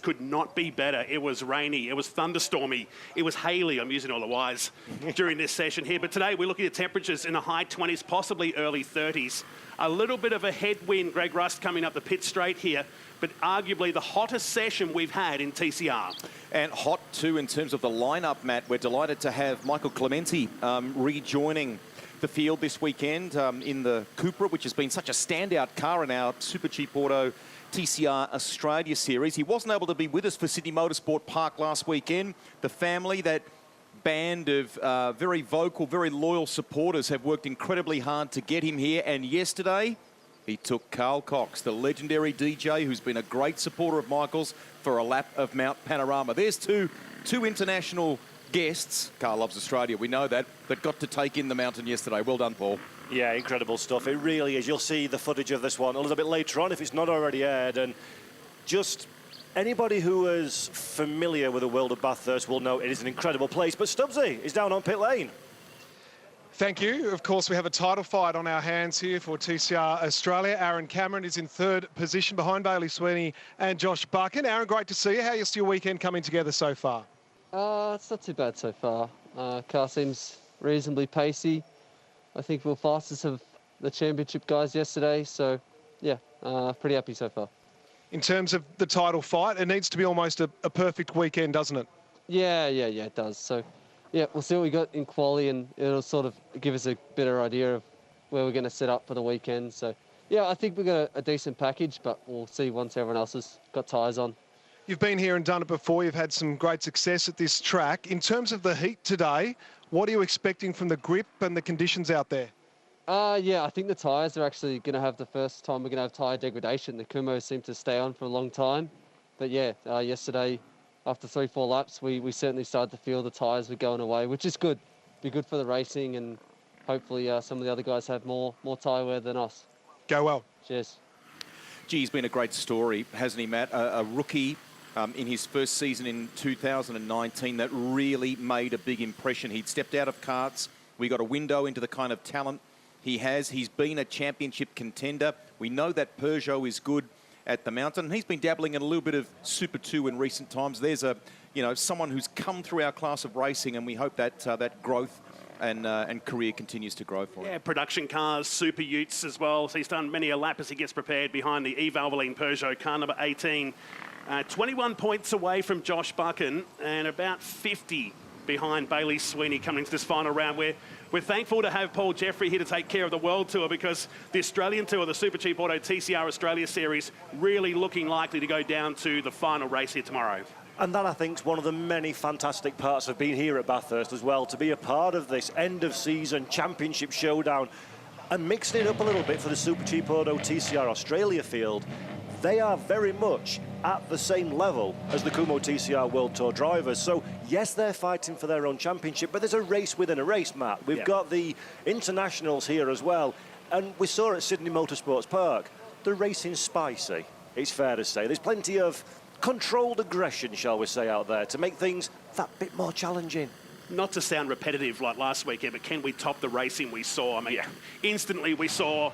could not be better. It was rainy, it was thunderstormy, it was haily. I'm using all the Y's during this session here. But today we're looking at temperatures in the high 20s, possibly early 30s. A little bit of a headwind, Greg Rust, coming up the pit straight here, but arguably the hottest session we've had in TCR. And hot too in terms of the lineup, Matt. We're delighted to have Michael Clementi rejoining the field this weekend in the Cupra, which has been such a standout car in our Super Cheap Auto TCR Australia Series. He wasn't able to be with us for Sydney Motorsport Park last weekend. The family, that band of very vocal, very loyal supporters, have worked incredibly hard to get him here. And yesterday, he took Carl Cox, the legendary DJ, who's been a great supporter of Michael's, for a lap of Mount Panorama. There's two international guests, Carl loves Australia, we know that got to take in the mountain yesterday. Well done, Paul. Yeah, incredible stuff. It really is. You'll see the footage of this one a little bit later on if it's not already aired. And just anybody who is familiar with the world of Bathurst will know it is an incredible place. But Stubbsy is down on pit lane. Thank you. Of course, we have a title fight on our hands here for TCR Australia. Aaron Cameron is in third position behind Bailey Sweeney and Josh Buchan. Aaron, great to see you. How's your weekend coming together so far? It's not too bad so far. Car seems reasonably pacey. I think we were fastest of the championship guys yesterday. So, yeah, pretty happy so far. In terms of the title fight, it needs to be almost a perfect weekend, doesn't it? Yeah, it does. So, yeah, we'll see what we got in quali, and it'll sort of give us a better idea of where we're going to set up for the weekend. So, yeah, I think we've got a decent package, but we'll see once everyone else has got tyres on. You've been here and done it before. You've had some great success at this track. In terms of the heat today, what are you expecting from the grip and the conditions out there? Yeah, I think the tyres are actually going to have the first time we're going to have tyre degradation. The Kumho seem to stay on for a long time. But, yeah, yesterday, after 3-4 laps, we certainly started to feel the tyres were going away, which is good. Be good for the racing, and hopefully some of the other guys have more tyre wear than us. Go well. Cheers. Gee, he's been a great story, hasn't he, Matt? A rookie in his first season in 2019 that really made a big impression. He'd stepped out of karts. We got a window into the kind of talent he has. He's been a championship contender. We know that Peugeot is good at the mountain. He's been dabbling in a little bit of Super 2 in recent times. There's someone who's come through our class of racing, and we hope that that growth and career continues to grow for him. Yeah, production cars, super utes as well. So he's done many a lap as he gets prepared behind the Valvoline Peugeot car number 18. 21 points away from Josh Buchan and about 50 behind Bailey Sweeney coming into this final round. We're thankful to have Paul Jeffrey here to take care of the World Tour, because the Australian Tour, the Super Cheap Auto TCR Australia Series, really looking likely to go down to the final race here tomorrow. And that, I think, is one of the many fantastic parts of being here at Bathurst as well, to be a part of this end-of-season championship showdown and mixing it up a little bit for the Super Cheap Auto TCR Australia field. They are very much at the same level as the Kumho TCR World Tour drivers. So, yes, they're fighting for their own championship, but there's a race within a race, Matt. We've got the internationals here as well. And we saw at Sydney Motorsports Park, the racing's spicy, it's fair to say. There's plenty of controlled aggression, shall we say, out there to make things that bit more challenging. Not to sound repetitive like last weekend, but can we top the racing we saw? I mean, instantly we saw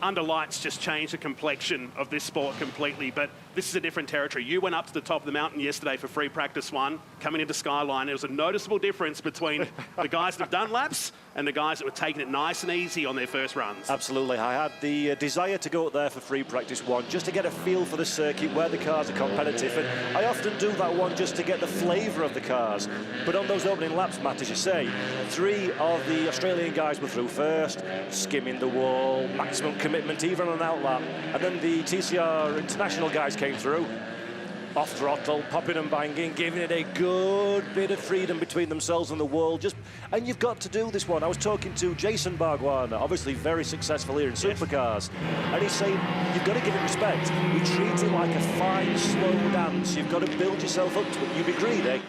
under lights just change the complexion of this sport completely, but this is a different territory. You went up to the top of the mountain yesterday for free practice one, coming into Skyline. There was a noticeable difference between the guys that have done laps and the guys that were taking it nice and easy on their first runs. Absolutely. I had the desire to go up there for free practice one, just to get a feel for the circuit, where the cars are competitive, and I often do that one just to get the flavour of the cars. But on those opening laps, Matt, as you say, 3 of the Australian guys were through first, skimming the wall, maximum commitment even on an outlap, and then the TCR international guys came through, off throttle, popping and banging, giving it a good bit of freedom between themselves and the wall. And you've got to do this one. I was talking to Jason Bargwana, obviously very successful here in supercars, and he's saying you've got to give it respect. We treat it like a fine, slow dance. You've got to build yourself up to it. You be greedy,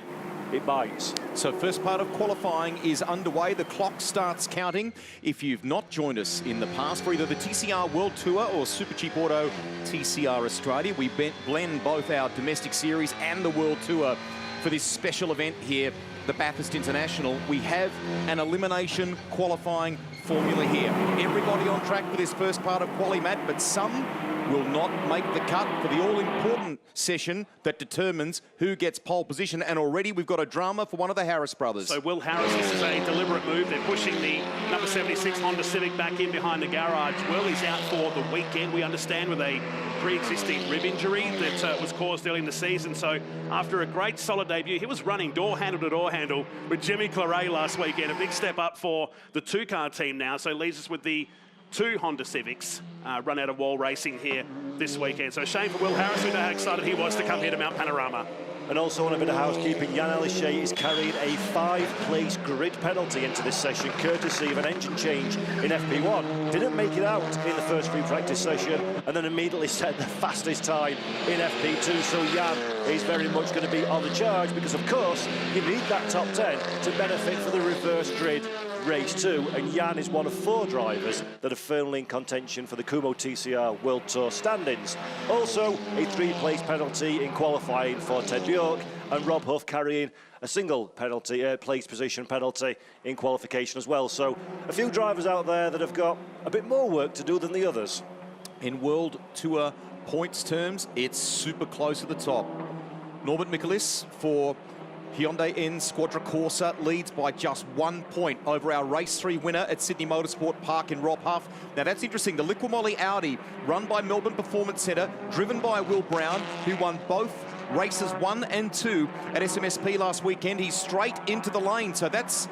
it bites. So first part of qualifying is underway. The clock starts counting. If you've not joined us in the past for either the TCR World Tour or Super Cheap Auto TCR Australia, we blend both our domestic series and the World Tour for this special event here, the Bathurst International. We have an elimination qualifying formula here. Everybody on track for this first part of quali, Matt, but some will not make the cut for the all-important session that determines who gets pole position. And already we've got a drama for one of the Harris brothers. So Will Harris, this is a deliberate move. They're pushing the number 76 Honda Civic back in behind the garage. Will is out for the weekend, we understand, with a pre-existing rib injury that was caused early in the season. So after a great solid debut, he was running door handle to door handle with Jimmy Claret last weekend. A big step up for the two-car team now. So leaves us with the 2 Honda Civics run out of wall racing here this weekend. So shame for Will Harris. We know how excited he was to come here to Mount Panorama. And also on a bit of housekeeping, Jan Elishay is carrying a 5-place grid penalty into this session, courtesy of an engine change in FP1. Didn't make it out in the first free practice session, and then immediately set the fastest time in FP2. So Jan is very much going to be on the charge, because of course you need that top 10 to benefit for the reverse grid race 2, and Jan is one of 4 drivers that are firmly in contention for the Kumho TCR World Tour standings. Also a 3-place penalty in qualifying for Ted Bjork, and Rob Huff carrying a single penalty, place position penalty in qualification as well. So a few drivers out there that have got a bit more work to do than the others. In World Tour points terms, it's super close at the top. Norbert Mikulis for Hyundai N Squadra Corsa leads by just 1 point over our Race 3 winner at Sydney Motorsport Park in Rob Huff. Now that's interesting. The Liqui Audi, run by Melbourne Performance Centre, driven by Will Brown, who won both races 1 and 2 at SMSP last weekend. He's straight into the lane. So that's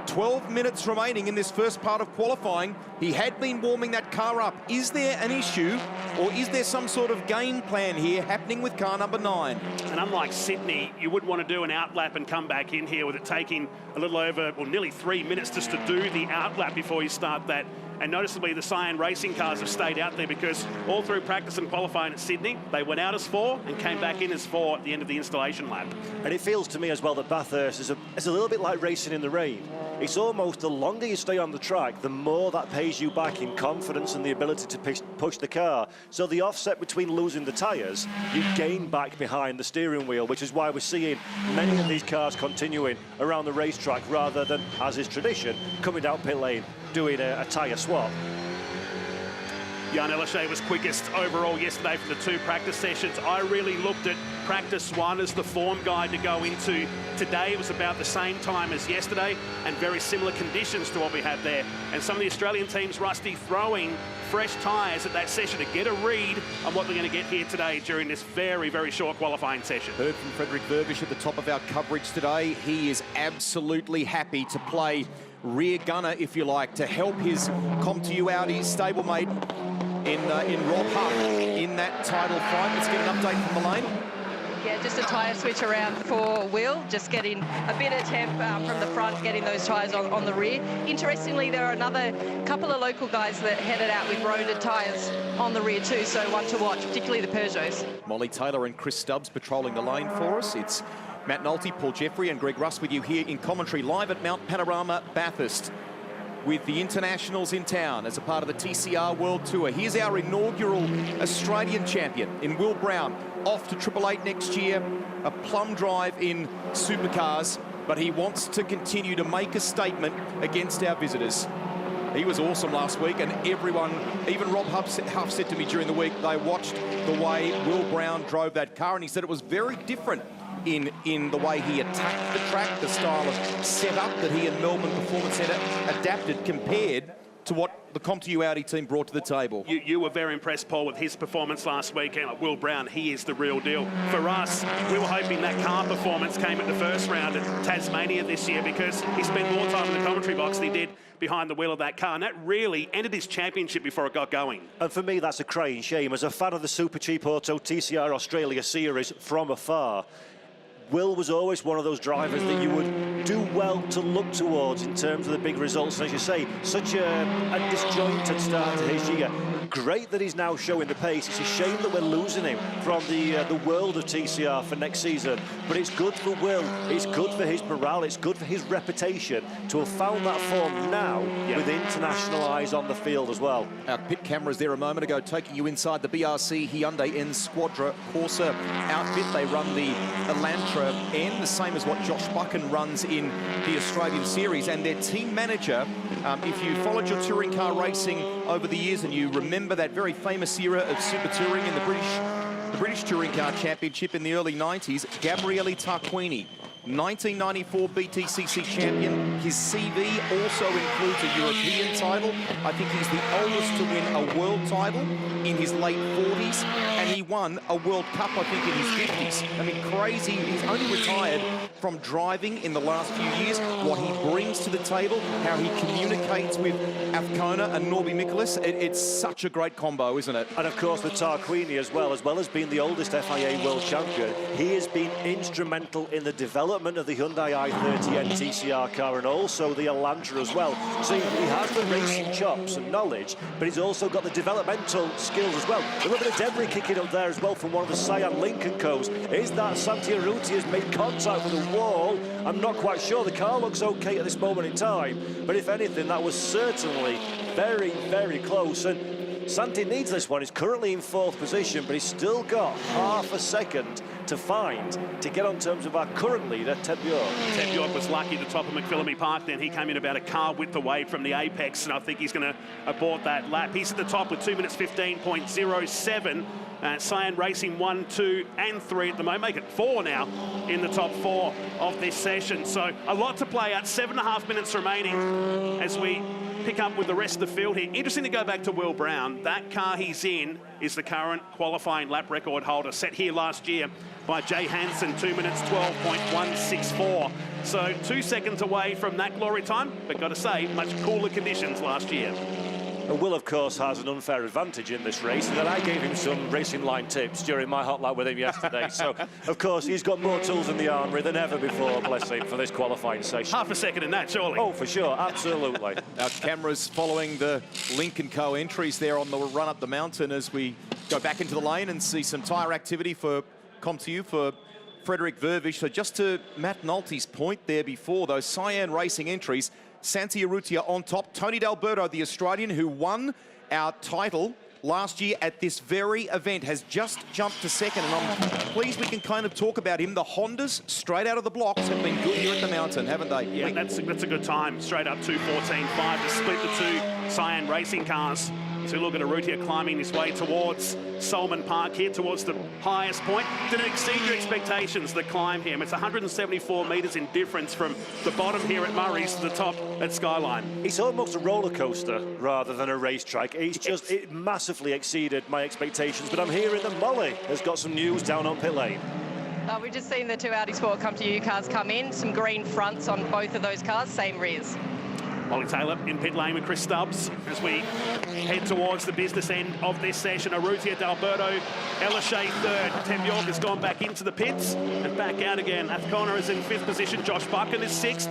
12 minutes remaining in this first part of qualifying. He had been warming that car up. Is there an issue, or is there some sort of game plan here happening with car number 9? And unlike Sydney, you wouldn't want to do an outlap and come back in here with it taking a little over, or nearly 3 minutes just to do the outlap before you start that. And noticeably, the Cyan racing cars have stayed out there, because all through practice and qualifying at Sydney, they went out as 4 and came back in as 4 at the end of the installation lap. And it feels to me as well that Bathurst is a little bit like racing in the rain. It's almost the longer you stay on the track, the more that pays you back in confidence and the ability to push the car. So the offset between losing the tyres, you gain back behind the steering wheel, which is why we're seeing many of these cars continuing around the racetrack rather than, as is tradition, coming down pit lane doing a tyre swap. Jan Elishay was quickest overall yesterday for the 2 practice sessions. I really looked at practice 1 as the form guide to go into today. It was about the same time as yesterday and very similar conditions to what we had there. And some of the Australian teams, Rusty, throwing fresh tyres at that session to get a read on what they're going to get here today during this very, very short qualifying session. Heard from Frederick Verbisch at the top of our coverage today. He is absolutely happy to play rear gunner, if you like, to help his Kumho Audi stablemate in Rob Huff in that title fight. Let's get an update from the lane. Yeah, just a tyre switch around for Will, just getting a bit of temp from the front, getting those tyres on the rear. Interestingly, there are another couple of local guys that headed out with roaded tyres on the rear too, so one to watch, particularly the Peugeots. Molly Taylor and Chris Stubbs patrolling the lane for us. It's Matt Nolte, Paul Jeffrey and Greg Russ with you here in commentary live at Mount Panorama, Bathurst, with the internationals in town as a part of the TCR World Tour. Here's our inaugural Australian champion in Will Brown, off to 888 next year, a plum drive in supercars, but he wants to continue to make a statement against our visitors. He was awesome last week, and everyone, even Rob Huff said to me during the week, they watched the way Will Brown drove that car, and he said it was very different in the way he attacked the track, the style of setup that he and Melbourne Performance Centre adapted compared to what the Kumho Audi team brought to the table. You were very impressed, Paul, with his performance last weekend. Will Brown, he is the real deal. For us, we were hoping that car performance came at the first round at Tasmania this year, because he spent more time in the commentary box than he did behind the wheel of that car, and that really ended his championship before it got going. And for me, that's a crying shame. As a fan of the Super Cheap Auto TCR Australia Series from afar, Will was always one of those drivers that you would do well to look towards in terms of the big results. And as you say, such a disjointed start to his year. Great that he's now showing the pace. It's a shame that we're losing him from the world of TCR for next season. But it's good for Will. It's good for his morale. It's good for his reputation to have found that form now with international eyes on the field as well. Our pit cameras there a moment ago taking you inside the BRC Hyundai N Squadra Corsa outfit. They run the Elantra N, the same as what Josh Buchan runs in the Australian Series. And their team manager, if you followed your touring car racing over the years and you remember remember that very famous era of super touring in the British Touring Car Championship in the early 90s. Gabriele Tarquini, 1994 BTCC champion. His CV also includes a European title. I think he's the oldest to win a world title in his late 40s, and he won a World Cup, I think, in his 50s. I mean, crazy. He's only retired from driving in the last few years. What he brings to the table, how he communicates with Azcona and Norby Mikkelis, it's such a great combo, isn't it? And of course, with Tarquini as well as being the oldest FIA world champion, he has been instrumental in the development of the Hyundai i30N TCR car and also the Elantra as well. So he has the racing chops and knowledge, but he's also got the developmental skills as well. A little bit of debris kicking up there as well from one of the Cyan Lincoln Co's. Is that Santi Urrutia has made contact with the wall? I'm not quite sure. The car looks okay at this moment in time, but if anything, that was certainly very, very close. And Santi needs this one. He's currently in 4th position, but he's still got half a second to find to get on terms of our current leader, Ted Bjork. Ted Bjork was lucky at the top of McPhillamy Park. Then he came in about a car width away from the apex, and I think he's going to abort that lap. He's at the top with 2 minutes 15.07. Cyan Racing 1, 2 and 3 at the moment. Make it 4 now in the top 4 of this session. So a lot to play out. 7.5 minutes remaining as we pick up with the rest of the field here. Interesting to go back to Will Brown. That car he's in is the current qualifying lap record holder set here last year by Jay Hansen, 2 minutes 12.164. So 2 seconds away from that glory time, but got to say, much cooler conditions last year. And Will, of course, has an unfair advantage in this race, and then I gave him some racing line tips during my hot lap with him yesterday. So, of course, he's got more tools in the armoury than ever before, bless him, for this qualifying session. Half a second in that, surely. Oh, for sure, absolutely. Our cameras following the Lincoln Co entries there on the run up the mountain as we go back into the lane and see some tyre activity for Comtu for Frederick Vervish. So just to Matt Nolte's point there before, those Cyan Racing entries, Santi Urrutia on top. Tony D'Alberto, the Australian who won our title last year at this very event, has just jumped to second, and I'm pleased we can kind of talk about him. The Hondas, straight out of the blocks, have been good here at the mountain, haven't they? Yeah, that's a good time. Straight up 2:14.5 to split the two Cyan Racing cars. So look at Urrutia climbing his way towards Solomon Park here, towards the highest point. Did it exceed your expectations, the climb here? It's 174 metres in difference from the bottom here at Murray's to the top at Skyline. It's almost a roller coaster rather than a racetrack. It massively exceeded my expectations, but I'm hearing that Molly has got some news down on pit lane. We've just seen the two Audi Sport Come To You cars come in. Some green fronts on both of those cars, same rears. Molly Taylor in pit lane with Chris Stubbs as we head towards the business end of this session. Urrutia, D'Alberto, Elishay third. Ted Bjork has gone back into the pits and back out again. Azcona is in 5th position. Josh Buchan is 6th.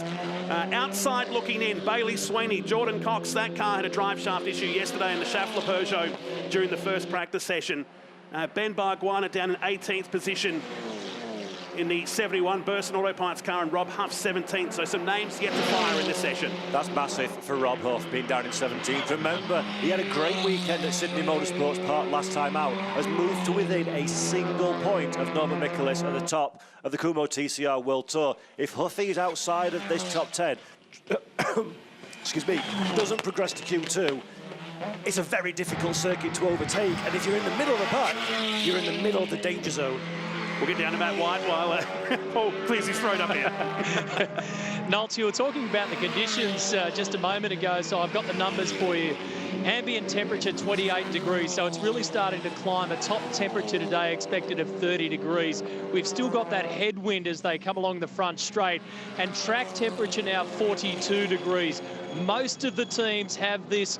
Outside looking in, Bailey Sweeney, Jordan Cox. That car had a drive shaft issue yesterday in the Schaeffler Peugeot during the first practice session. Ben Barguana down in 18th position in the 71 Burson Auto Parts car, and Rob Huff 17th. So some names yet to fire in this session. That's massive for Rob Huff, being down in 17th. Remember, he had a great weekend at Sydney Motorsports Park last time out, has moved to within a single point of Norman Mikkelis at the top of the Kumho TCR World Tour. If Huffy is outside of this top 10, excuse me, doesn't progress to Q2, it's a very difficult circuit to overtake. And if you're in the middle of the pack, you're in the middle of the danger zone. We'll get down to Matt White while Paul clears his throat up here. Nolte, you were talking about the conditions just a moment ago, so I've got the numbers for you. Ambient temperature 28 degrees, so it's really starting to climb. A top temperature today expected of 30 degrees. We've still got that headwind as they come along the front straight, and track temperature now 42 degrees. Most of the teams have this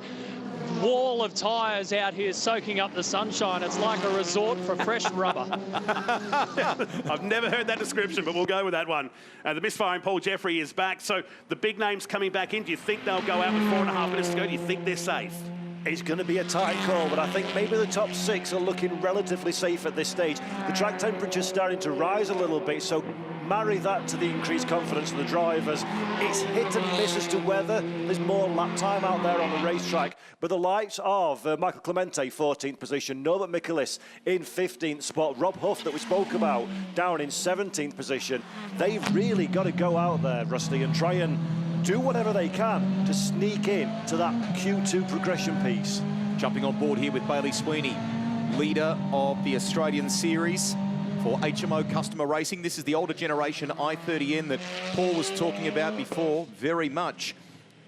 wall of tyres out here soaking up the sunshine. It's like a resort for fresh rubber. I've never heard that description, but we'll go with that one. The misfiring Paul Jeffrey is back, so the big names coming back in. Do you think they'll go out with 4.5 minutes to go? Do you think they're safe? It's going to be a tight call, but I think maybe the top 6 are looking relatively safe at this stage. The track temperature's starting to rise a little bit, so marry that to the increased confidence of the drivers. It's hit and miss as to whether there's more lap time out there on the racetrack. But the likes of Michael Clemente, 14th position, Norbert Mikkelis in 15th spot, Rob Huff that we spoke about down in 17th position. They've really got to go out there, Rusty, and try and do whatever they can to sneak in to that Q2 progression piece. Jumping on board here with Bailey Sweeney, leader of the Australian Series for HMO Customer Racing. This is the older generation i30N that Paul was talking about before. Very much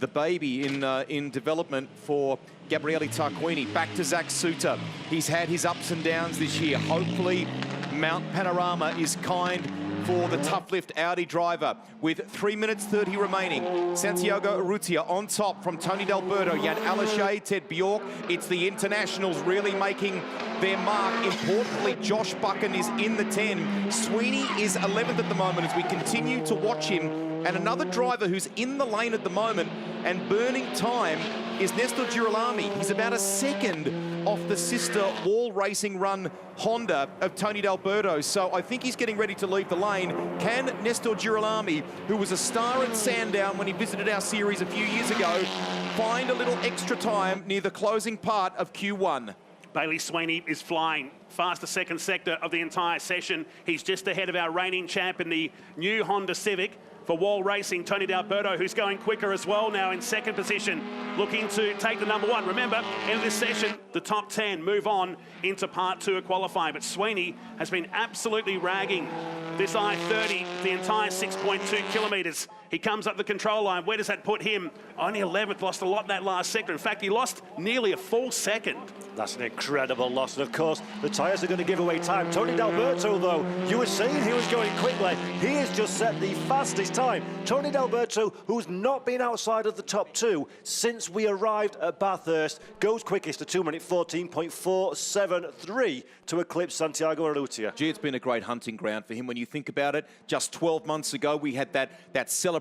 the baby in development for Gabriele Tarquini. Back to Zach Suter. He's had his ups and downs this year. Hopefully Mount Panorama is kind for the tough lift Audi driver. With 3 minutes 30 remaining, Santiago Urrutia on top from Tony D'Alberto, Jan Aleshay, Ted Bjork. It's the internationals really making their mark. Importantly, Josh Buchan is in the 10. Sweeney is 11th at the moment as we continue to watch him. And another driver who's in the lane at the moment and burning time is Nestor Girolami. He's about a second off the sister wall racing run Honda of Tony D'Alberto. So I think he's getting ready to leave the lane. Can Nestor Girolami, who was a star at Sandown when he visited our series a few years ago, find a little extra time near the closing part of Q1? Bailey Sweeney is flying. Fastest second sector of the entire session. He's just ahead of our reigning champ in the new Honda Civic. For wall racing, Tony D'Alberto, who's going quicker as well now in second position, looking to take the number one. Remember, in this session, the top 10 move on into part 2 of qualifying. But Sweeney has been absolutely ragging this I-30 the entire 6.2 kilometres. He comes up the control line. Where does that put him? Only 11th, lost a lot in that last sector. In fact, he lost nearly a full second. That's an incredible loss. And of course, the tyres are going to give away time. Tony D'Alberto, though, you were saying he was going quickly. He has just set the fastest time. Tony D'Alberto, who's not been outside of the top 2 since we arrived at Bathurst, goes quickest, a 2-minute 14.473 to eclipse Santiago Urrutia. Gee, it's been a great hunting ground for him when you think about it. Just 12 months ago, we had that celebration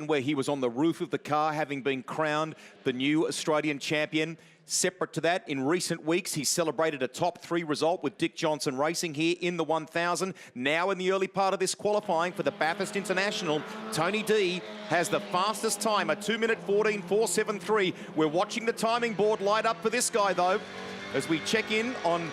where he was on the roof of the car, having been crowned the new Australian champion. Separate to that, in recent weeks, he celebrated a top 3 result with Dick Johnson Racing here in the 1000. Now in the early part of this qualifying for the Bathurst International, Tony D has the fastest time, a 2-minute 14.473. We're watching the timing board light up for this guy, though, as we check in on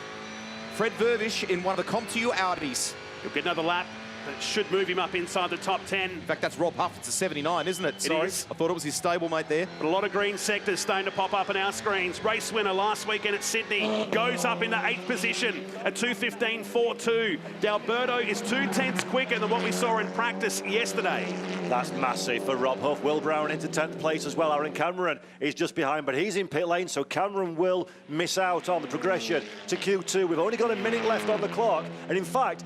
Fred Vervish in one of the Comtu Audis. He'll get another lap. That should move him up inside the top 10. In fact, that's Rob Huff. It's a 79, isn't it? Sorry. It is. I thought it was his stablemate there. But a lot of green sectors starting to pop up on our screens. Race winner last weekend at Sydney goes up in the 8th position at 2:15.42. D'Alberto is 2/10 quicker than what we saw in practice yesterday. That's massive for Rob Huff. Will Brown into 10th place as well. Aaron Cameron is just behind, but he's in pit lane, so Cameron will miss out on the progression to Q2. We've only got a minute left on the clock, and in fact,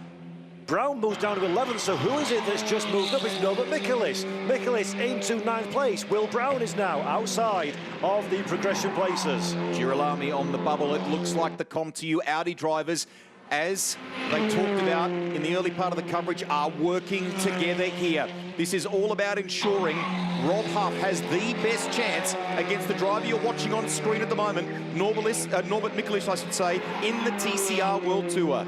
Brown moves down to 11th, so who is it that's just moved up? It's Norbert Michaelis. Michaelis into 9th place. Will Brown is now outside of the progression places. Girolami on the bubble. It looks like the Comtu Audi drivers, as they talked about in the early part of the coverage, are working together here. This is all about ensuring Rob Huff has the best chance against the driver you're watching on screen at the moment, Norbert Michaelis, I should say, in the TCR World Tour.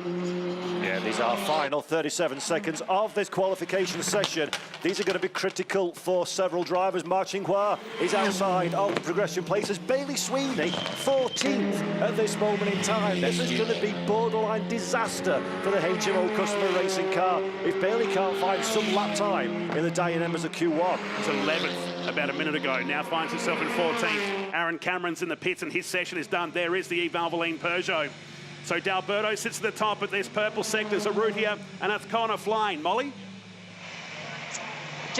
Yeah, these are final 37 seconds of this qualification session. These are going to be critical for several drivers. Marcin Hua is outside of the progression places. Bailey Sweeney, 14th at this moment in time. This is going to be borderline disaster for the HMO Customer Racing car if Bailey can't find some lap time in the dying embers of Q1. It's 11th about a minute ago. Now finds himself in 14th. Aaron Cameron's in the pits and his session is done. There is the E. Valvoline Peugeot. So D'Alberto sits at the top of this purple sectors, Urrutia and Azcona flying. Molly?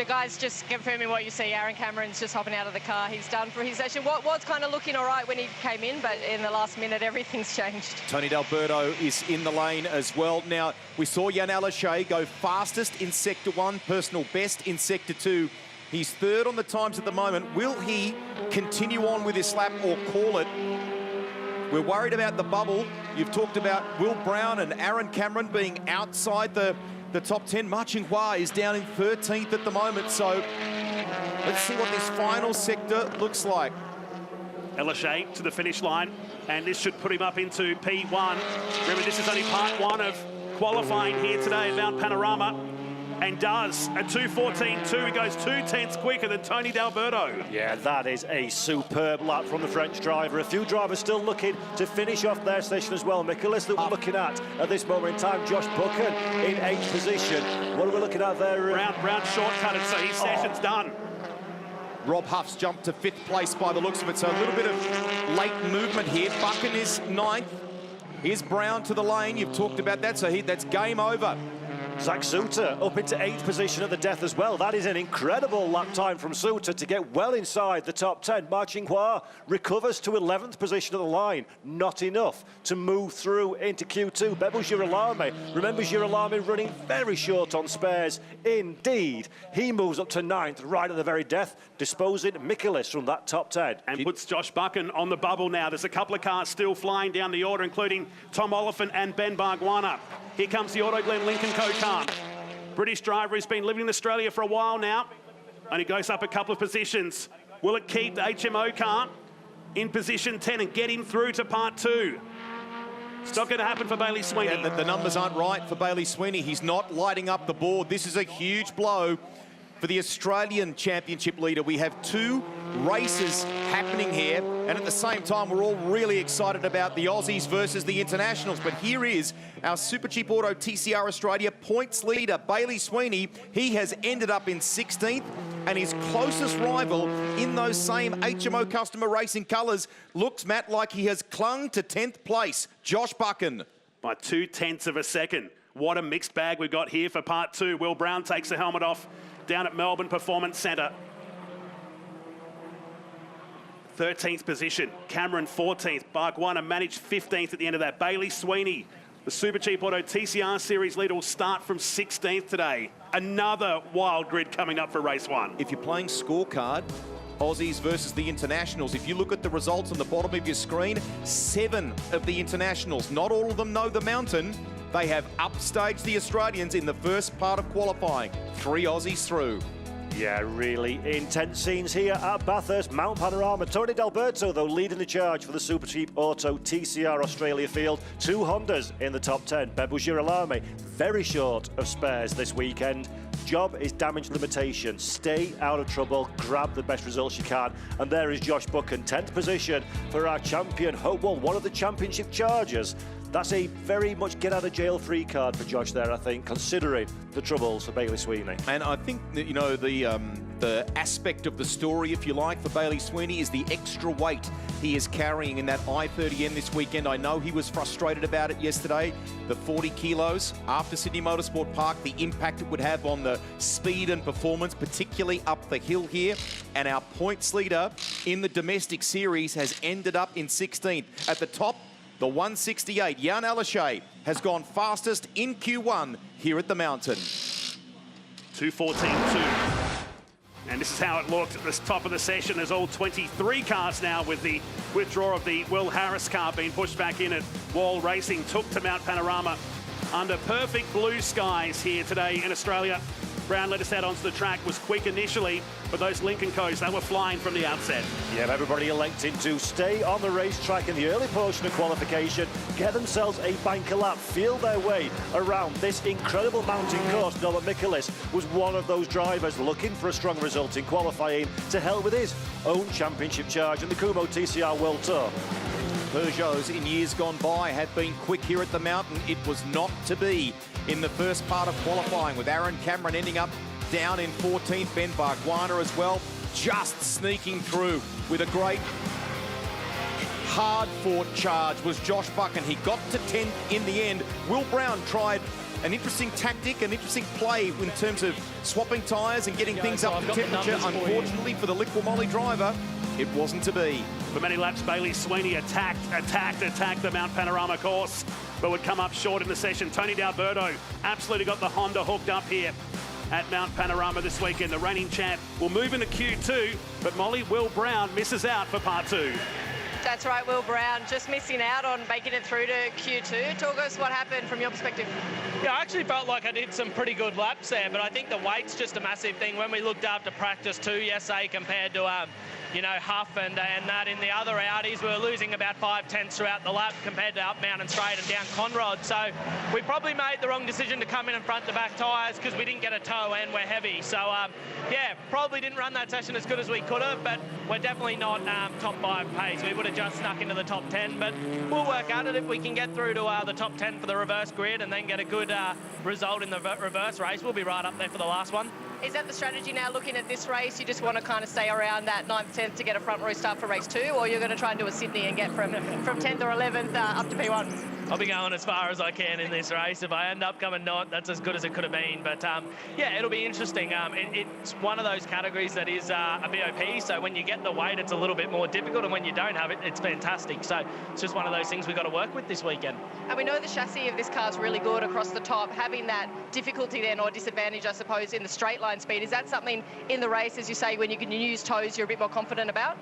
Guys, just confirming what you see. Aaron Cameron's just hopping out of the car. He's done for his session. What was kind of looking all right when he came in, but in the last minute, everything's changed. Tony D'Alberto is in the lane as well. Now, we saw Jan Aleshay go fastest in Sector 1, personal best in Sector 2. He's 3rd on the times at the moment. Will he continue on with this lap or call it? We're worried about the bubble. You've talked about Will Brown and Aaron Cameron being outside the top 10. Marcin Hua is down in 13th at the moment. So let's see what this final sector looks like. Aleshay to the finish line, and this should put him up into P1. Remember, this is only part 1 of qualifying here today at Mount Panorama. And does at 2:14.2. He goes 2/10 quicker than Tony D'Alberto. Yeah, that is a superb lap from the French driver. A few drivers still looking to finish off their session as well. Michaelis that we're looking at this moment in time. Josh Buchan in 8th position. What are we looking at there? Brown shortcutted, so his session's done. Rob Huff's jumped to 5th place by the looks of it, so a little bit of late movement here. Buchan is 9th. Here's Brown to the lane. You've talked about that, so that's game over. Zach Suter up into 8th position at the death as well. That is an incredible lap time from Suter to get well inside the top 10. Marchinquois recovers to 11th position at the line. Not enough to move through into Q2. Bebo Girolami. Remember Girolami running very short on spares indeed. He moves up to 9th right at the very death, disposing Michaelis from that top 10. And puts Josh Buchan on the bubble now. There's a couple of cars still flying down the order, including Tom Oliphant and Ben Bargwanna. Here comes the Auto Glen Lincoln Co car. British driver who's been living in Australia for a while now. Only goes up a couple of positions. Will it keep the HMO car in position 10 and get him through to part 2? It's not going to happen for Bailey Sweeney. Yeah, the numbers aren't right for Bailey Sweeney. He's not lighting up the board. This is a huge blow for the Australian Championship leader. We have 2 races happening here, and at the same time we're all really excited about the Aussies versus the internationals. But here is our Super Cheap Auto TCR Australia points leader, Bailey Sweeney. He has ended up in 16th, and his closest rival in those same HMO customer racing colours looks, Matt, like he has clung to 10th place, Josh Buchan. By 0.2 of a second. What a mixed bag we've got here for part 2. Will Brown takes the helmet off down at Melbourne Performance Centre. 13th position. Cameron 14th. Bargwanna managed 15th at the end of that. Bailey Sweeney, the Super Cheap Auto TCR Series leader, will start from 16th today. Another wild grid coming up for race 1. If you're playing scorecard, Aussies versus the internationals, if you look at the results on the bottom of your screen, 7 of the internationals, not all of them know the mountain. They have upstaged the Australians in the first part of qualifying. 3 Aussies through. Yeah, really intense scenes here at Bathurst. Mount Panorama. Tony D'Alberto, though, leading the charge for the Super Cheap Auto TCR Australia field. 2 Hondas in the top 10. Bebo Girolami, very short of spares this weekend. Job is damage limitation. Stay out of trouble, grab the best results you can. And there is Josh Buchan, 10th position for our champion, Hopewell, one of the championship chargers. That's a very much get-out-of-jail-free card for Josh there, I think, considering the troubles for Bailey Sweeney. And I think that, you know, the aspect of the story, if you like, for Bailey Sweeney is the extra weight he is carrying in that I-30M this weekend. I know he was frustrated about it yesterday. The 40 kilos after Sydney Motorsport Park, the impact it would have on the speed and performance, particularly up the hill here. And our points leader in the domestic series has ended up in 16th. At the top, the 168, Jan Aleshay, has gone fastest in Q1 here at the mountain. 2:14.2. And this is how it looked at the top of the session. There's all 23 cars now, with the withdrawal of the Will Harris car being pushed back in at Wall Racing. Took to Mount Panorama under perfect blue skies here today in Australia. Brown let us out onto the track, was quick initially, but those Lincoln Co's, they were flying from the outset. Yeah, everybody electing to stay on the racetrack in the early portion of qualification, get themselves a banker lap, feel their way around this incredible mountain course. Norbert Michaelis was one of those drivers looking for a strong result in qualifying to help with his own championship charge in the Kumho TCR World Tour. Peugeots in years gone by have been quick here at the mountain. It was not to be in the first part of qualifying, with Aaron Cameron ending up down in 14th. Ben Bargwanna as well, just sneaking through with a great hard-fought charge was Josh Buchan. He got to 10th in the end. Will Brown tried an interesting tactic, an interesting play in terms of swapping tyres and getting things up to temperature. Unfortunately for the Liqui driver, it wasn't to be. For many laps, Bailey Sweeney attacked the Mount Panorama course, but would come up short in the session. Tony D'Alberto absolutely got the Honda hooked up here at Mount Panorama this weekend. The reigning champ will move into Q2, but Molly, Will Brown misses out for part 2. That's right, Will Brown just missing out on making it through to Q2. Talk us what happened from your perspective. Yeah, I actually felt like I did some pretty good laps there, but I think the weight's just a massive thing. When we looked after practice too, yesterday compared to you know, Huff and that in the other Audis, we were losing about 5/10 throughout the lap compared to up Mountain Straight and down Conrod. So we probably made the wrong decision to come in front to back tyres because we didn't get a tow and we're heavy. So yeah, probably didn't run that session as good as we could have, but we're definitely not top 5 pace. We would have just snuck into the top 10, but we'll work at it. If we can get through to the top 10 for the reverse grid and then get a good result in the reverse race, we'll be right up there for the last one. Is that the strategy now looking at this race? You just want to kind of stay around that 9th, 10th to get a front row start for race 2, or you're going to try and do a Sydney and get from 10th or 11th up to P1? I'll be going as far as I can in this race. If I end up coming not, that's as good as it could have been. But yeah, it'll be interesting. It's one of those categories that is a BOP, so when you get the weight, it's a little bit more difficult, and when you don't have it, it's fantastic. So it's just one of those things we've got to work with this weekend. And we know the chassis of this car is really good across the top. Having that difficulty then, or disadvantage, I suppose, in the straight line speed, is that something in the race, as you say, when you can use toes, you're a bit more confident about?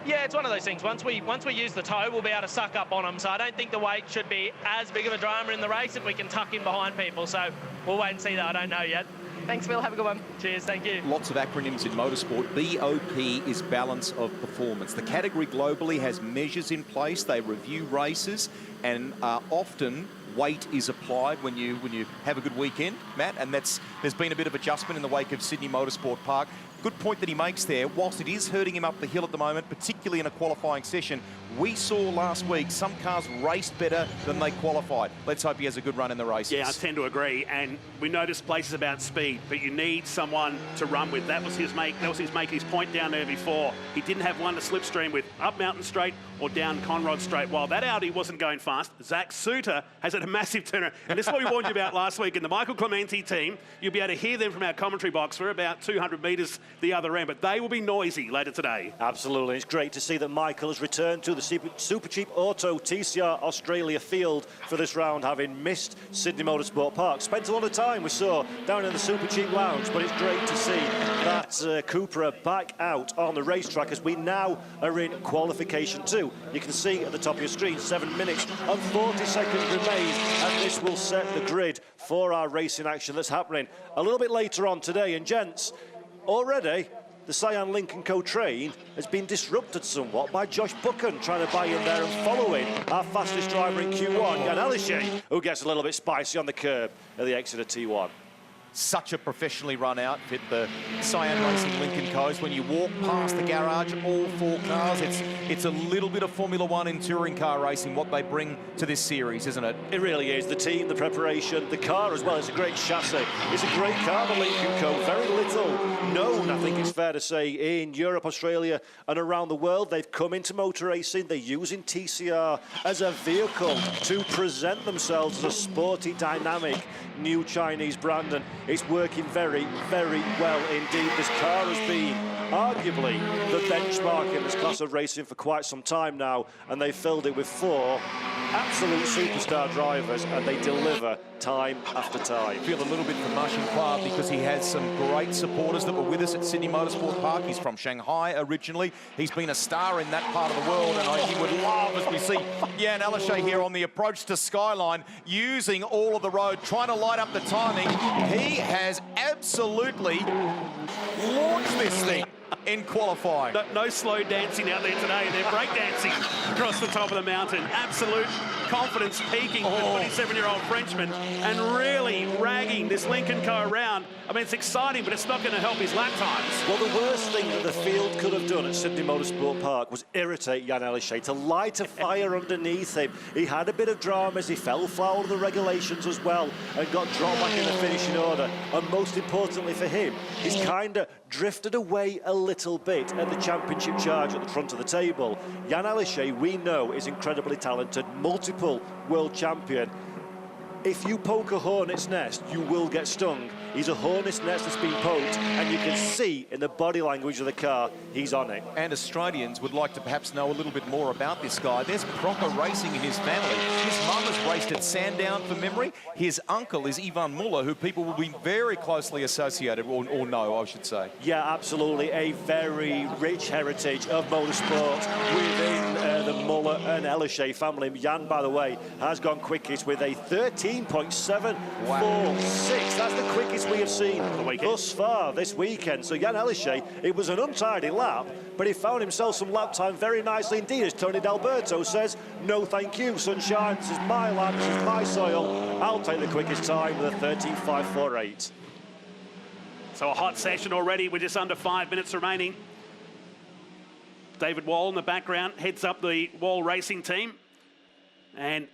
Yeah, it's one of those things. Once we use the toe, we'll be able to suck up on them. So I don't think the weight should be as big of a drama in the race if we can tuck in behind people. So we'll wait and see that. I don't know yet. Thanks, Will. Have a good one. Cheers. Thank you. Lots of acronyms in motorsport. BOP is balance of performance. The category globally has measures in place. They review races, and often weight is applied when you have a good weekend, Matt. And there's been a bit of adjustment in the wake of Sydney Motorsport Park. Good point that he makes there. Whilst it is hurting him up the hill at the moment, particularly in a qualifying session, we saw last week some cars raced better than they qualified. Let's hope he has a good run in the races. Yeah, I tend to agree. And we know this place is about speed, but you need someone to run with. That was his making his point down there before. He didn't have one to slipstream with up Mountain Straight or down Conrod Straight. While that Audi wasn't going fast, Zach Suter has had a massive turnaround. And this is what we warned you about last week. In the Michael Clementi team, you'll be able to hear them from our commentary box. We're about 200 metres the other end, but they will be noisy later today. Absolutely. It's great to see that Michael has returned to the Super Cheap Auto TCR Australia field for this round, having missed Sydney Motorsport Park. Spent a lot of time, we saw, down in the Super Cheap Lounge, but it's great to see that Cupra back out on the racetrack as we now are in qualification 2. You can see at the top of your screen, 7 minutes and 40 seconds remain, and this will set the grid for our racing action that's happening a little bit later on today. And gents, already the Cyan Lincoln Co train has been disrupted somewhat by Josh Buchan trying to buy in there and following our fastest driver in Q1, Jan Elishay, who gets a little bit spicy on the curb at the exit of T1. Such a professionally run outfit, the Cyan Racing Lincoln Co's. When you walk past the garage, all 4 cars, it's a little bit of Formula One in touring car racing, what they bring to this series, isn't it? It really is. The team, the preparation, the car as well. It's a great chassis. It's a great car, the Lincoln Co. Very little known, I think it's fair to say, in Europe, Australia, and around the world. They've come into motor racing. They're using TCR as a vehicle to present themselves as a sporty, dynamic, new Chinese brand, and it's working very, very well indeed. This car has been arguably the benchmark in this class of racing for quite some time now, and they filled it with 4 absolute superstar drivers, and they deliver time after time. I feel a little bit for Martin Clark because he has some great supporters that were with us at Sydney Motorsport Park. He's from Shanghai originally. He's been a star in that part of the world, and he would love, as we see Jan Elishay here on the approach to Skyline, using all of the road, trying to light up the timing. He has absolutely launched this thing in qualifying. No slow dancing out there today. They're breakdancing across the top of the mountain. Absolute confidence peaking for 27-year-old Frenchman, and really ragging this Lincoln Co around. I mean, it's exciting, but it's not going to help his lap times. Well, the worst thing that the field could have done at Sydney Motorsport Park was irritate Jan Elishay, to light a fire underneath him. He had a bit of drama as he fell foul of the regulations as well and got dropped back in the finishing order. And most importantly for him, he's kind of drifted away a little bit at the championship charge at the front of the table. Jan Elishay, we know, is incredibly talented, multiple world champion. If you poke a hornet's nest, you will get stung. He's a hornet's nest that's been poked, and you can see in the body language of the car, he's on it. And Australians would like to perhaps know a little bit more about this guy. There's proper racing in his family. His mum has raced at Sandown for memory. His uncle is Ivan Muller, who people will be very closely associated, or know, I should say. Yeah, absolutely. A very rich heritage of motorsport within the Muller and Elishay family. Jan, by the way, has gone quickest with a 13.746. That's the quickest we have seen thus far this weekend. So Jan Elishay, it was an untidy lap, but he found himself some lap time very nicely indeed. As Tony D'Alberto says, no thank you, sunshine. This is my lap, this is my soil. I'll take the quickest time with a 13.548. So a hot session already with just under 5 minutes remaining. David Wall in the background heads up the Wall Racing team. And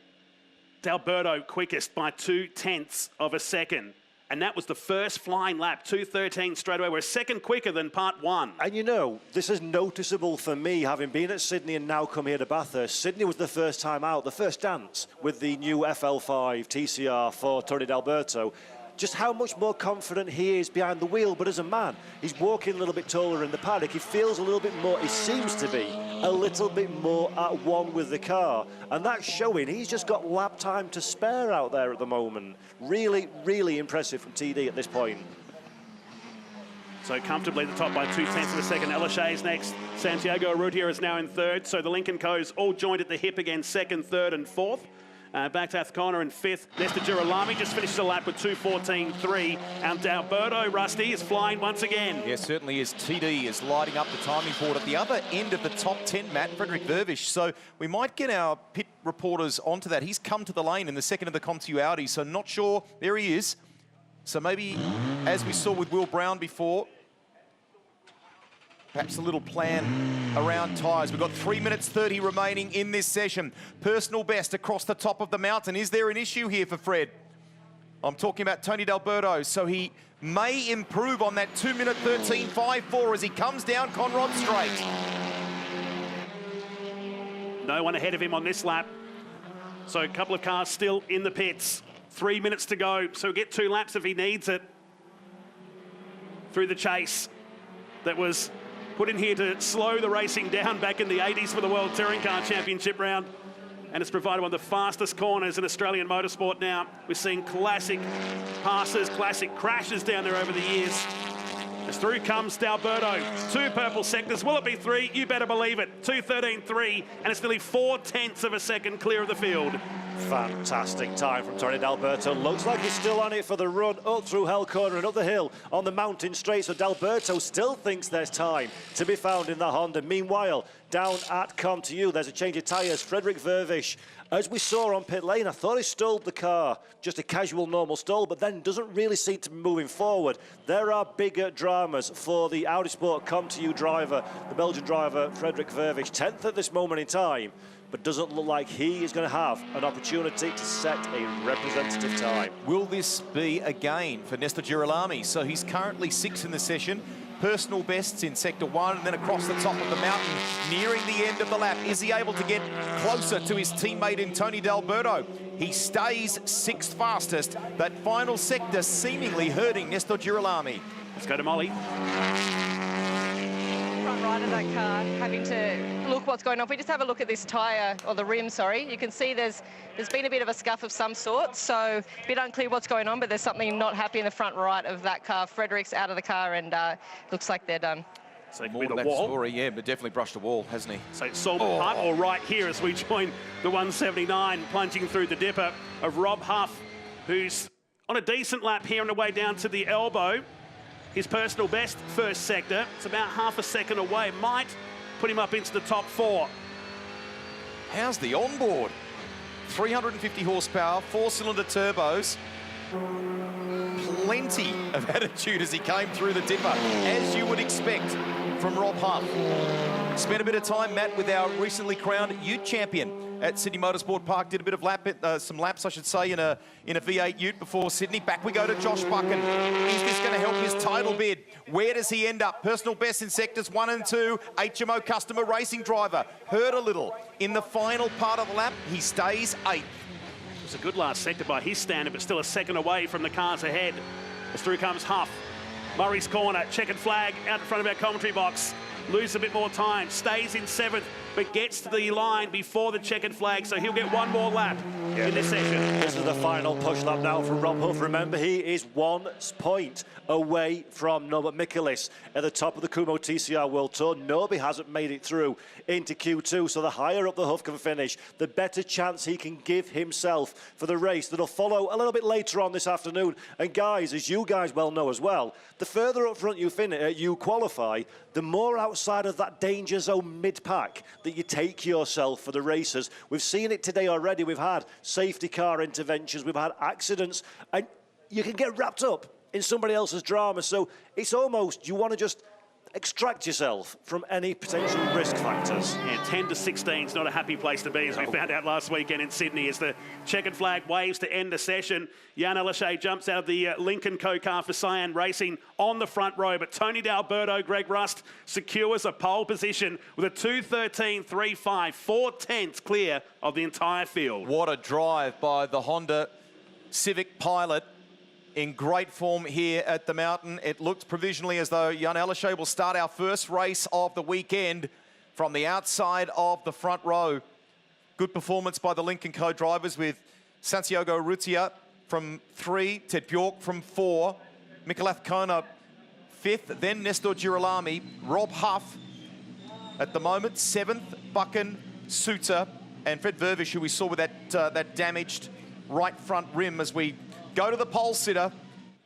D'Alberto quickest by 0.2 of a second. And that was the first flying lap, 2:13 straight away. We're a second quicker than part 1. And you know, this is noticeable for me, having been at Sydney and now come here to Bathurst. Sydney was the first time out, the first dance with the new FL5 TCR for Tony D'Alberto. Just how much more confident he is behind the wheel, but as a man, he's walking a little bit taller in the paddock. He feels a little bit more, he seems to be a little bit more at one with the car. And that's showing he's just got lap time to spare out there at the moment. Really, really impressive from TD at this point. So comfortably at the top by 0.2 of a second. Elachey is next. Santiago Urrutia is now in third. So the Lincoln Co's all joined at the hip again, second, third and fourth. Back to Athcona in fifth. Nesta Girolami just finishes the lap with 2:14.3. And D'Alberto, Rusty, is flying once again. Yes, certainly is. TD is lighting up the timing board at the other end of the top 10, Matt, Frederick Vervish. So we might get our pit reporters onto that. He's come to the lane in the second of the Comtu Audi, so not sure. There he is. So maybe, as we saw with Will Brown before, perhaps a little plan around tyres. We've got 3 minutes 30 remaining in this session. Personal best across the top of the mountain. Is there an issue here for Fred? I'm talking about Tony D'Alberto. So he may improve on that 2 minute 13.54 as he comes down Conrod Straight. No one ahead of him on this lap. So a couple of cars still in the pits. 3 minutes to go. So he'll get 2 laps if he needs it. Through the chase that was put in here to slow the racing down back in the 80s for the World Touring Car Championship round. And it's provided one of the fastest corners in Australian motorsport now. We're seeing classic passes, classic crashes down there over the years. As through comes D'Alberto. 2 purple sectors. Will it be 3? You better believe it. 2:13.3, and it's nearly 0.4 of a second clear of the field. Fantastic time from Tony D'Alberto. Looks like he's still on it for the run up through Hell Corner and up the hill on the mountain straight. So D'Alberto still thinks there's time to be found in the Honda. Meanwhile, down at Comtu, there's a change of tyres. Frederick Vervish, as we saw on pit lane, I thought he stalled the car, just a casual normal stall, but then doesn't really seem to be moving forward. There are bigger dramas for the Audi Sport Comtu driver, the Belgian driver Frederick Vervish, 10th at this moment in time, but doesn't look like he is going to have an opportunity to set a representative time. Will this be a gain for Nesta Girolami? So he's currently 6th in the session. Personal bests in Sector 1 and then across the top of the mountain, nearing the end of the lap. Is he able to get closer to his teammate in Tony D'Alberto? He stays 6th fastest. That final sector seemingly hurting Nesta Girolami. Let's go to Molly. Front right of that car, having to look what's going on. If we just have a look at this tyre, or the rim, sorry, you can see there's been a bit of a scuff of some sort, so a bit unclear what's going on, but there's something not happy in the front right of that car. Frederick's out of the car, and looks like they're done. So More to that story, yeah, but definitely brushed a wall, hasn't he? So it's Saul Huff, or right here as we join the 179, plunging through the dipper of Rob Huff, who's on a decent lap here on the way down to the elbow. His personal best, first sector. It's about half a second away. Might put him up into the top 4. How's the onboard? 350 horsepower, 4-cylinder turbos. Plenty of attitude as he came through the dipper, as you would expect from Rob Huff. Spent a bit of time, Matt, with our recently crowned Ute champion at Sydney Motorsport Park. Did a bit of some laps, I should say, in a V8 Ute before Sydney. Back we go to Josh Buchan. Is this going to help his title bid? Where does he end up? Personal best in sectors 1 and 2. HMO customer racing driver. Hurt a little. In the final part of the lap, he stays 8th. It was a good last sector by his standard, but still a second away from the cars ahead. As through comes Huff. Murray's corner, checkered flag out in front of our commentary box. Loses a bit more time, stays in 7th, but gets to the line before the checkered flag, so he'll get one more lap in this session. This is the final push lap now for Rob Huff. Remember, he is 1 point away from Norbert Mikulis at the top of the Kumho TCR World Tour. Nobi hasn't made it through into Q2, so the higher up the Huff can finish, the better chance he can give himself for the race that'll follow a little bit later on this afternoon. And guys, as you guys well know as well, the further up front you qualify, the more outside of that danger zone mid-pack that you take yourself for the races. We've seen it today already. We've had safety car interventions, we've had accidents, and you can get wrapped up in somebody else's drama. So it's almost, you want to just extract yourself from any potential risk factors. Yeah, 10 to 16 is not a happy place to be, as we found out last weekend in Sydney, as the checkered flag waves to end the session. Jan Ellershay jumps out of the Lincoln Co car for Cyan Racing on the front row, but Tony D'Alberto, Greg Rust secures a pole position with a 2:13.35, 4/10 clear of the entire field. What a drive by the Honda Civic pilot. In great form here at the mountain. It looks provisionally as though Jan Ellershay will start our first race of the weekend from the outside of the front row. Good performance by the Lincoln Co drivers with Santiago Urrutia from 3, Ted Bjork from 4, Mikalath Kona 5th, then Nestor Girolami, Rob Huff at the moment 7th, Buchan, Suter, and Fred Vervish, who we saw with that damaged right front rim as we go to the pole sitter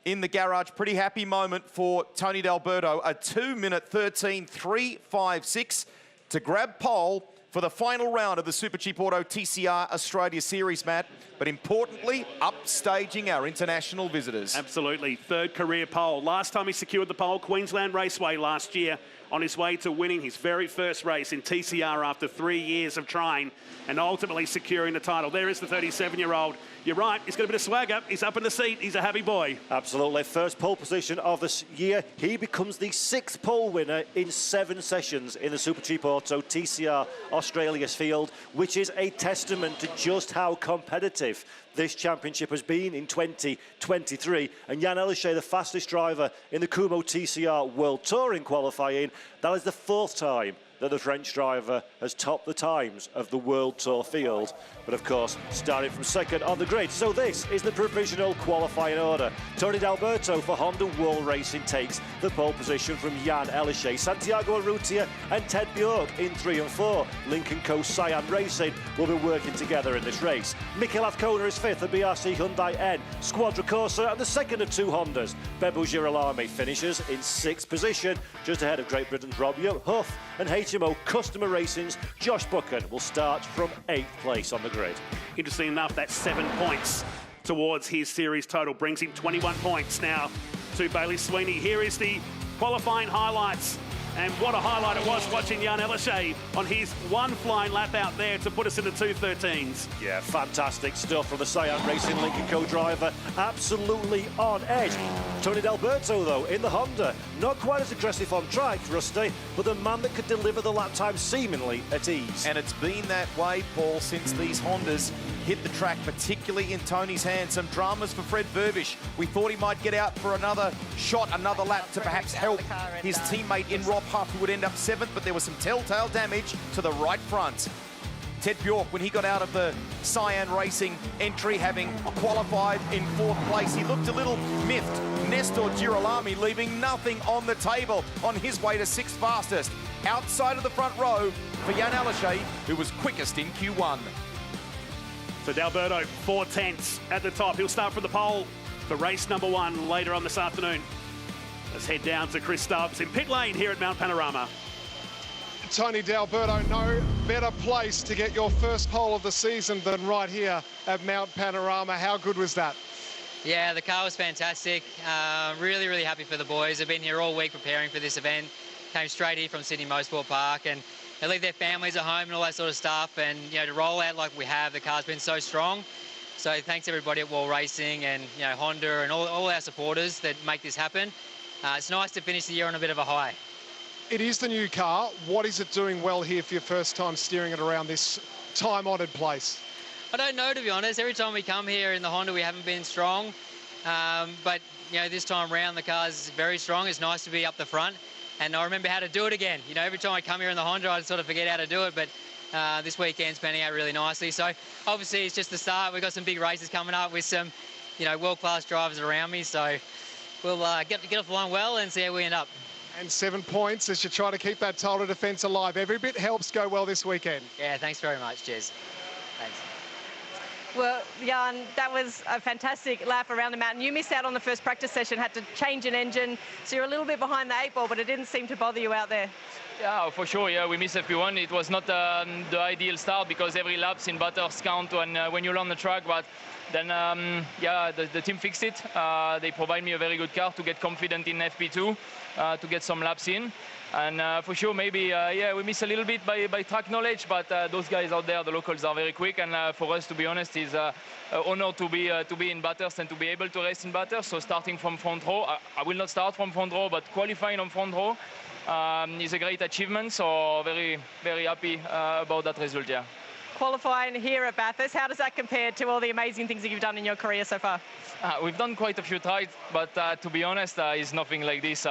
in the garage. Pretty happy moment for Tony D'Alberto. A 2-minute 13.356 to grab pole for the final round of the Super Cheap Auto TCR Australia Series, Matt. But importantly, upstaging our international visitors. Absolutely. Third career pole. Last time he secured the pole, Queensland Raceway last year, on his way to winning his very first race in TCR after 3 years of trying and ultimately securing the title. There is the 37-year-old. You're right, he's got a bit of swagger. He's up in the seat. He's a happy boy. Absolutely. First pole position of this year. He becomes the 6th pole winner in 7 sessions in the Super Cheap Auto TCR Australia's field, which is a testament to just how competitive this championship has been in 2023. And Jan Ellershay, the fastest driver in the Kumho TCR World Touring qualifying. That is the 4th time that the French driver has topped the times of the World Tour field. But of course, starting from 2nd on the grid. So this is the provisional qualifying order. Tony D'Alberto for Honda World Racing takes the pole position from Jan Ellershay. Santiago Urrutia and Ted Bjork in 3 and 4. Lincoln Co Cyan Racing will be working together in this race. Mikalath Kona is 5th at BRC Hyundai N. Squadra Corsa and the 2nd of 2 Hondas. Bebo Girolami finishes in 6th position, just ahead of Great Britain's Rob Huff, and HMO Customer Racing's Josh Buchan will start from 8th place on the grid. Interesting enough, that 7 points towards his series total brings him 21 points now to Bailey Sweeney. Here is the qualifying highlights. And what a highlight it was watching Jan Ellershay on his one flying lap out there to put us in the 2:13s. Yeah, fantastic stuff from the Cyan Racing Lincoln Co driver. Absolutely on edge. Tony D'Alberto, though, in the Honda. Not quite as aggressive on track, Rusty, but the man that could deliver the lap time seemingly at ease. And it's been that way, Paul, since these Hondas hit the track, particularly in Tony's hands. Some dramas for Fred Vervish. We thought he might get out for another shot, another lap to perhaps help his teammate in Rob Huff, who would end up 7th, but there was some telltale damage to the right front. Ted Bjork, when he got out of the Cyan Racing entry, having qualified in 4th place, he looked a little miffed. Nestor Girolami leaving nothing on the table on his way to 6th fastest. Outside of the front row for Jan Ellershay, who was quickest in Q1. So D'Alberto, 4/10 at the top. He'll start from the pole for race number 1 later on this afternoon. Let's head down to Chris Stubbs in pit lane here at Mount Panorama. Tony D'Alberto, no better place to get your first pole of the season than right here at Mount Panorama. How good was that? Yeah, the car was fantastic. Really, really happy for the boys. They've been here all week preparing for this event. Came straight here from Sydney Motorsport Park, and they leave their families at home and all that sort of stuff. And, you know, to roll out like we have, the car's been so strong. So thanks everybody at Wall Racing and, you know, Honda and all our supporters that make this happen. It's nice to finish the year on a bit of a high. It is the new car. What is it doing well here for your first time steering it around this time-honoured place? I don't know, to be honest. Every time we come here in the Honda, we haven't been strong. But, you know, this time around, the car's very strong. It's nice to be up the front. And I remember how to do it again. You know, every time I come here in the Honda, I sort of forget how to do it. But this weekend's panning out really nicely. So, obviously, it's just the start. We've got some big races coming up with some, you know, world-class drivers around me. So, we'll get off the line well and see how we end up. And 7 points as you try to keep that title defence alive. Every bit helps go well this weekend. Yeah, thanks very much. Cheers. Thanks. Well, Jan, that was a fantastic lap around the mountain. You missed out on the first practice session, had to change an engine, so you're a little bit behind the 8 ball, but it didn't seem to bother you out there. Yeah, for sure. Yeah, we missed FP1. It was not the ideal start because every laps in Bathurst count when you learn the track. But then, yeah, the team fixed it. They provide me a very good car to get confident in FP2, to get some laps in. And for sure, maybe, yeah, we miss a little bit by track knowledge, but those guys out there, the locals, are very quick. And for us, to be honest, it's an honor to be in Bathurst and to be able to race in Bathurst. So starting from front row, I will not start from front row, but qualifying on front row is a great achievement. So very, very happy about that result, yeah. Qualifying here at Bathurst, how does that compare to all the amazing things that you've done in your career so far? We've done quite a few tries, but to be honest, it's nothing like this.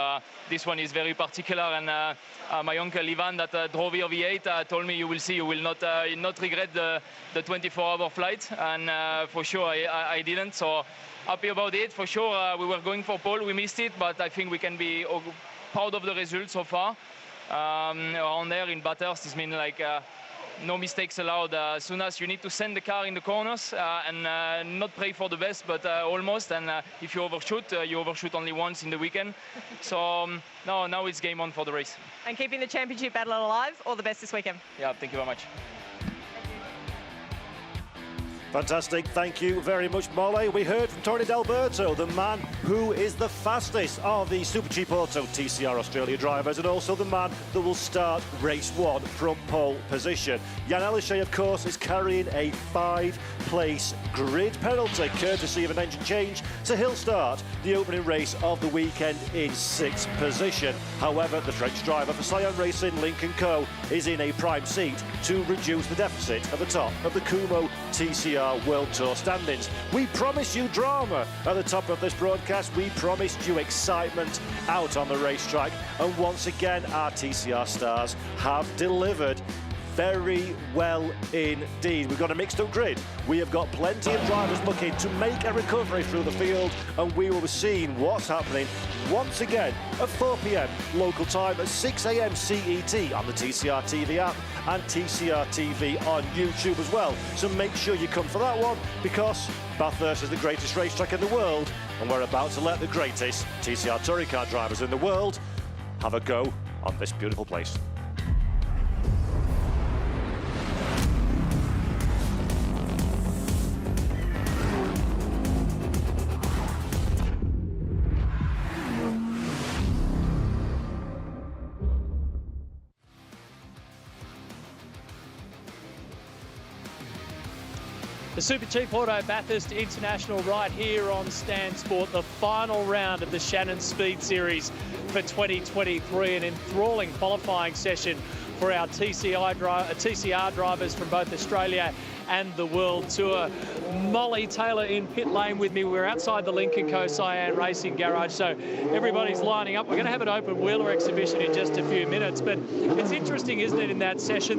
This one is very particular, and my uncle Ivan that drove here V8 told me, you will see, you will not regret the 24-hour flight, and for sure I didn't, so happy about it. For sure, we were going for pole, we missed it, but I think we can be proud of the result so far. Around there in Bathurst, it's been like no mistakes allowed. As soon as you need to send the car in the corners and not pray for the best, but almost. And if you overshoot only once in the weekend. So now it's game on for the race. And keeping the championship battle alive. All the best this weekend. Yeah, thank you very much. Fantastic, thank you very much, Molly. We heard from Tony D'Alberto, the man who is the fastest of the Super Cheap Auto TCR Australia drivers, and also the man that will start race 1 from pole position. Jan Elishay, of course, is carrying a 5-place grid penalty, courtesy of an engine change, so he'll start the opening race of the weekend in 6th position. However, the French driver for Scion Racing, Lincoln Co, is in a prime seat to reduce the deficit at the top of the Kumho TCR World Tour standings. We promised you drama at the top of this broadcast. We promised you excitement out on the racetrack, and once again our TCR stars have delivered very well indeed. We've got a mixed up grid. We have got plenty of drivers looking to make a recovery through the field, and we will be seeing what's happening once again at 4 p.m. local time, at 6 a.m. CET on the TCR TV app and TCR TV on YouTube as well. So make sure you come for that one, because Bathurst is the greatest racetrack in the world, and we're about to let the greatest TCR touring car drivers in the world have a go on this beautiful place. The Super Cheap Auto Bathurst International right here on Stan Sport, the final round of the Shannon Speed Series for 2023. An enthralling qualifying session for our TCR drivers from both Australia and the World Tour. Molly Taylor in pit lane with me. We're outside the Lincoln Co Cyan Racing Garage, so everybody's lining up. We're going to have an open wheeler exhibition in just a few minutes, but it's interesting, isn't it, in that session